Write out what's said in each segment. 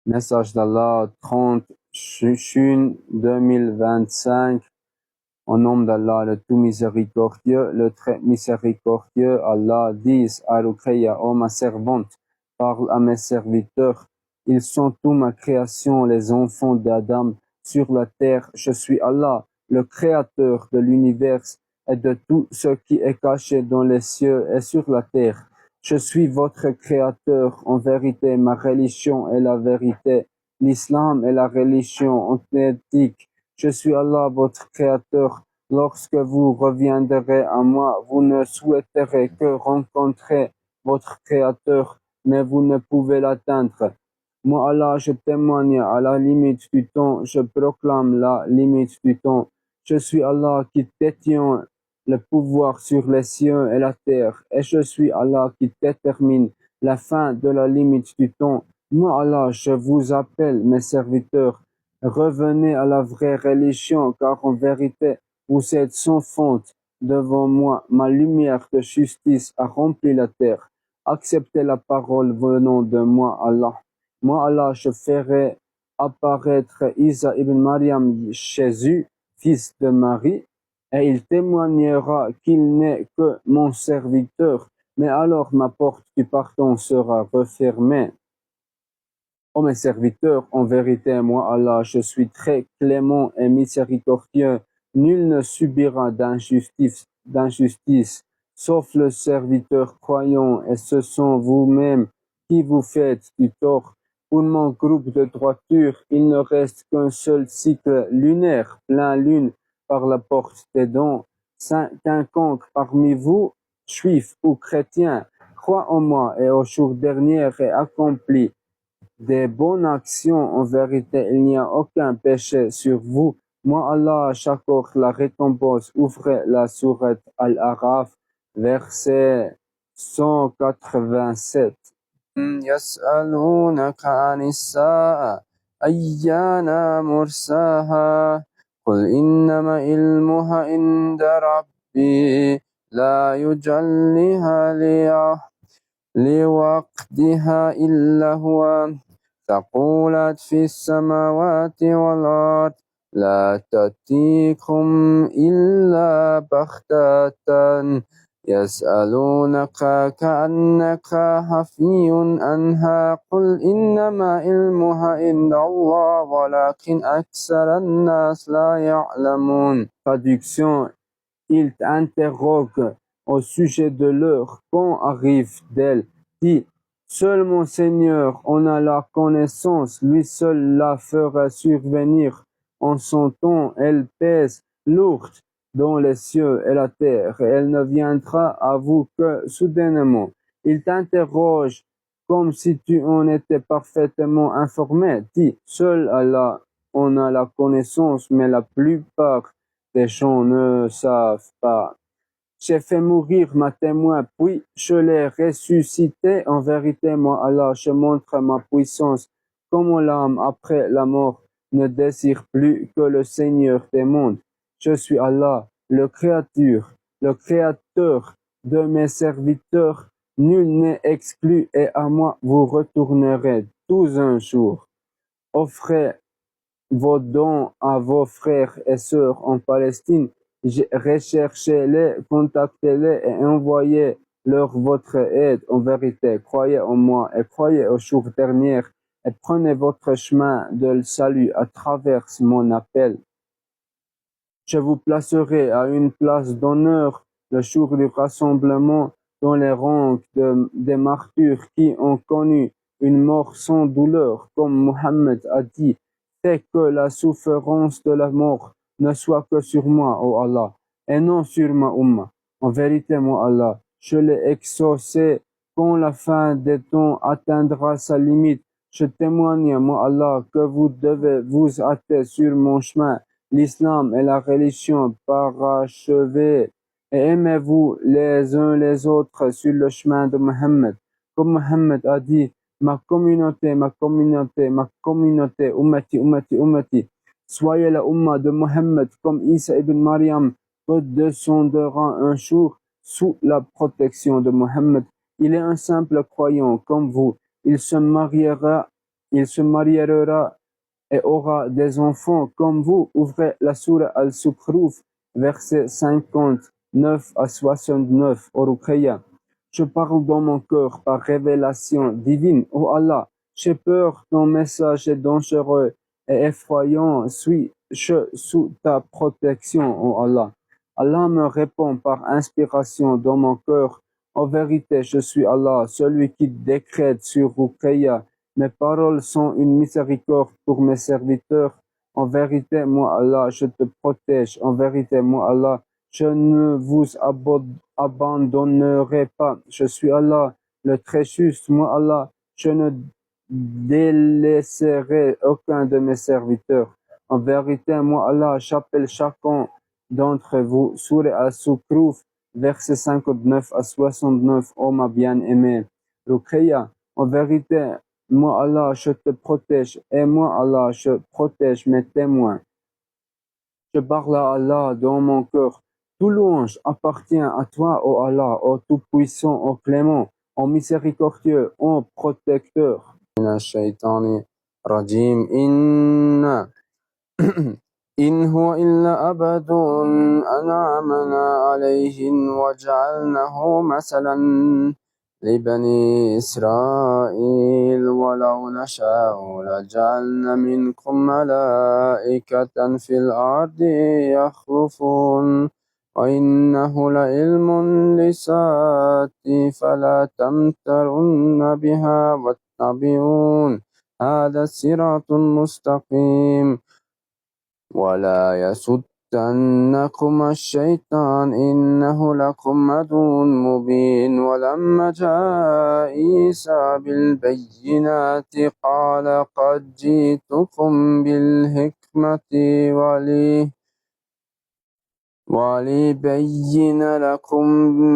Message d'Allah 30 Shun 2025. Au nom d'Allah, le tout miséricordieux, le très miséricordieux, Allah dit à Ruqayya, ô ma servante, parle à mes serviteurs. Ils sont tous ma création, les enfants d'Adam sur la terre. Je suis Allah, le créateur de l'univers et de tout ce qui est caché dans les cieux et sur la terre. Je suis votre créateur. En vérité, ma religion est la vérité. L'islam est la religion authentique. Je suis Allah, votre créateur. Lorsque vous reviendrez à moi, vous ne souhaiterez que rencontrer votre créateur, mais vous ne pouvez l'atteindre. Moi, Allah, je témoigne à la limite du temps, je proclame la limite du temps. Je suis Allah qui détient le pouvoir sur les cieux et la terre, et je suis Allah qui détermine la fin de la limite du temps. Moi, Allah, je vous appelle, mes serviteurs, revenez à la vraie religion, car en vérité, vous êtes sans faute devant moi. Ma lumière de justice a rempli la terre. Acceptez la parole venant de moi, Allah. Moi, Allah, je ferai apparaître Isa ibn Maryam, Jésus, fils de Marie, et il témoignera qu'il n'est que mon serviteur. Mais alors ma porte du pardon sera refermée. Ô mes serviteurs, en vérité, moi, Allah, je suis très clément et miséricordieux. Nul ne subira d'injustice, sauf le serviteur croyant, et ce sont vous-même qui vous faites du tort. Pour mon groupe de droiture, il ne reste qu'un seul cycle lunaire, plein lune, par la porte des dons. Quiconque parmi vous, juifs ou chrétiens, croit en moi et au jour dernier et accomplit des bonnes actions, en vérité, il n'y a aucun péché sur vous. Moi, Allah, j'accorde la récompense. Ouvrez la sourate Al-Araf, verset 187. يسألونك عن الساعة أيان مرساها قل إنما علمها عند ربي لا يجليها لوقتها إلا هو ثقلت في السماوات والأرض لا تأتيكم إلا بغتة يسألونك كأنك حفي عنها قل إنما علمها عند الله ولكن أكثر الناس لا يعلمون. Traduction, il t'interroge au sujet de l'heure, quand arrive-t-elle? Dis, seul mon Seigneur en a la connaissance, lui seul la fera survenir en son temps, elle pèse lourde dans les cieux et la terre, et elle ne viendra à vous que soudainement. Il t'interroge comme si tu en étais parfaitement informé. Dis, seul Allah en a la connaissance, mais la plupart des gens ne savent pas. J'ai fait mourir ma témoin, puis je l'ai ressuscité. En vérité, moi, Allah, je montre ma puissance. Comme l'âme après la mort ne désire plus que le Seigneur des mondes. Je suis Allah, le créateur de mes serviteurs. Nul n'est exclu et à moi vous retournerez tous un jour. Offrez vos dons à vos frères et sœurs en Palestine, recherchez-les, contactez-les et envoyez-leur votre aide. En vérité, croyez en moi et croyez au jour dernier et prenez votre chemin de salut à travers mon appel. Je vous placerai à une place d'honneur le jour du rassemblement dans les rangs des martyrs qui ont connu une mort sans douleur, comme Mohammed a dit. C'est que la souffrance de la mort ne soit que sur moi, ô Allah, et non sur ma Ummah. En vérité, moi Allah, je l'ai exaucé quand la fin des temps atteindra sa limite. Je témoigne, moi Allah, que vous devez vous hâter sur mon chemin. L'islam est la religion parachevée et aimez-vous les uns les autres sur le chemin de Mohammed. Comme Mohammed a dit, ma communauté, ummati, ummati, ummati. Soyez la umma de Mohammed comme Isa ibn Maryam, que descendra un jour sous la protection de Mohammed. Il est un simple croyant comme vous. Il se mariera il se mariera et aura des enfants comme vous. Ouvrez la sourate Al-Zukhruf, versets 59 à 69, au Ruqayya. Je parle dans mon cœur par révélation divine. Oh Allah, j'ai peur, ton message est dangereux et effrayant. Suis-je sous ta protection, oh Allah. Allah me répond par inspiration dans mon cœur. En vérité, je suis Allah, celui qui décrète sur Ruqayya. Mes paroles sont une miséricorde pour mes serviteurs. En vérité, moi Allah, je te protège. En vérité, moi Allah, je ne vous abandonnerai pas. Je suis Allah, le très juste. Moi Allah, je ne délaisserai aucun de mes serviteurs. En vérité, moi Allah, j'appelle chacun d'entre vous. Sourate Al-Zukhruf, versets 59 à 69, ô ma bien-aimée. Ruqayya, en vérité, moi Allah, je te protège, et moi Allah, je protège mes témoins. Je parle à Allah dans mon cœur. Tout louange appartient à toi, ô Allah, ô tout-puissant, ô clément, ô miséricordieux, ô protecteur. الشيطان الرجيم إن هو إلا عبد أنعمنا عليه وجعلناه مثلا لبني إسرائيل ولو نشاء لجعلنا منكم ملائكة في الأرض يخلفون وإنه لعلم للساعة فلا تمترن بها واتبعون هذا الصراط المستقيم ولا يصدنكم الشيطان إنه لكم عدو مبين ولما جاء عيسى بالبينات قال قد جئتكم بالحكمة وليبين لكم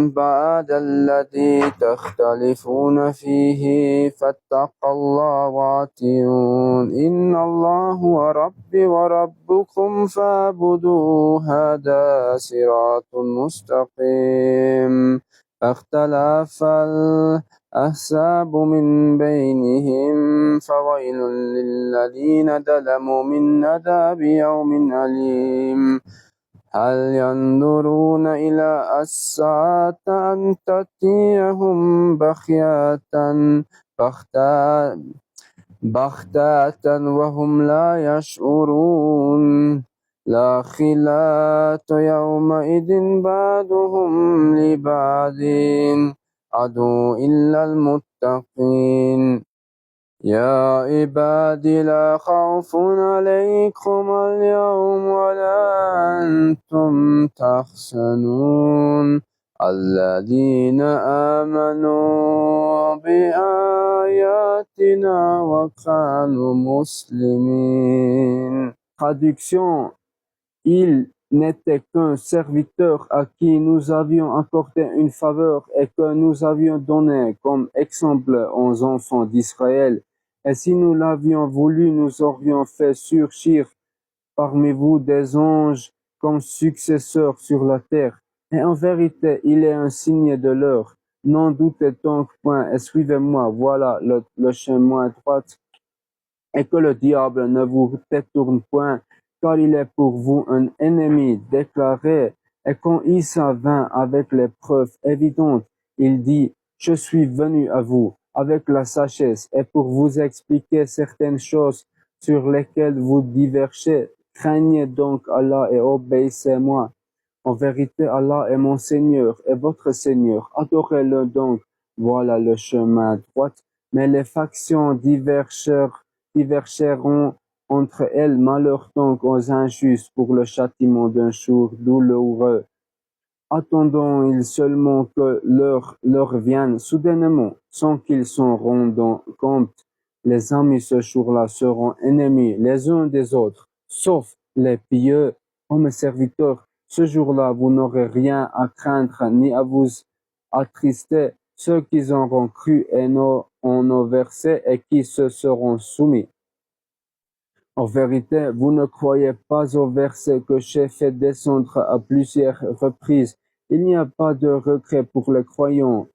بعد الذي تختلفون فيه فاتقوا الله وأطيعون إن الله هو ربي وربكم فاعبدوه هذا صراط مستقيم فاختلف الأحزاب من بينهم فويل للذين ظلموا من عذاب يوم أليم هل ينظرون إلى الساعة أن تأتيهم بغتة وهم لا يشعرون لا خلاة يومئذ بعضهم لبعض عدو إلا المتقين يا عبادي لا خوف عليكم اليوم ولا أنتم تحزنون الذين آمنوا بآياتنا وكانوا مسلمين. Traduction: Il n'était qu'un serviteur à qui nous avions accordé une faveur et que nous avions donné comme exemple aux enfants d'Israël. Et si nous l'avions voulu, nous aurions fait surgir parmi vous des anges comme successeurs sur la terre. Et en vérité, il est un signe de l'heure. N'en doutez donc point et suivez-moi, voilà le chemin droit. Et que le diable ne vous détourne point, car il est pour vous un ennemi déclaré. Et quand Isa vint avec les preuves évidentes, il dit, je suis venu à vous avec la sagesse et pour vous expliquer certaines choses sur lesquelles vous divergez. Craignez donc Allah et obéissez-moi. En vérité, Allah est mon Seigneur et votre Seigneur. Adorez-le donc. Voilà le chemin droit. Mais les factions divergeront entre elles. Malheur donc aux injustes pour le châtiment d'un jour douloureux. Attendons-ils seulement que l'heure leur vienne soudainement, sans qu'ils s'en rendent compte. Les amis ce jour-là seront ennemis les uns des autres, sauf les pieux. Ô mes serviteurs, ce jour-là, vous n'aurez rien à craindre ni à vous attrister. Ceux qui auront cru en nos versets et qui se seront soumis. En vérité, vous ne croyez pas aux versets que j'ai fait descendre à plusieurs reprises. Il n'y a pas de regret pour les croyants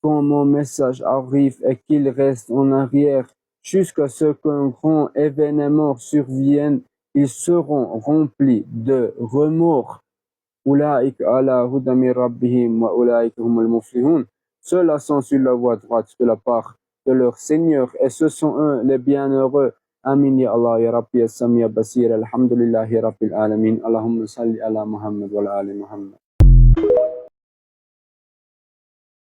quand mon message arrive et qu'ils restent en arrière. jusqu'à ce qu'un grand événement survienne, ils seront remplis de remords. Ulaïk ala huda min rabbihim wa ulaïk humul muflihun. Ceux-là sont sur la voie droite de la part de leur Seigneur, et ce sont eux les bienheureux. Amin ya Allah ya Rabbi ya Sami ya Basir. Alhamdulillahi Rabbil Alamin. Allahumma salli ala Muhammad wa ala ali Muhammad.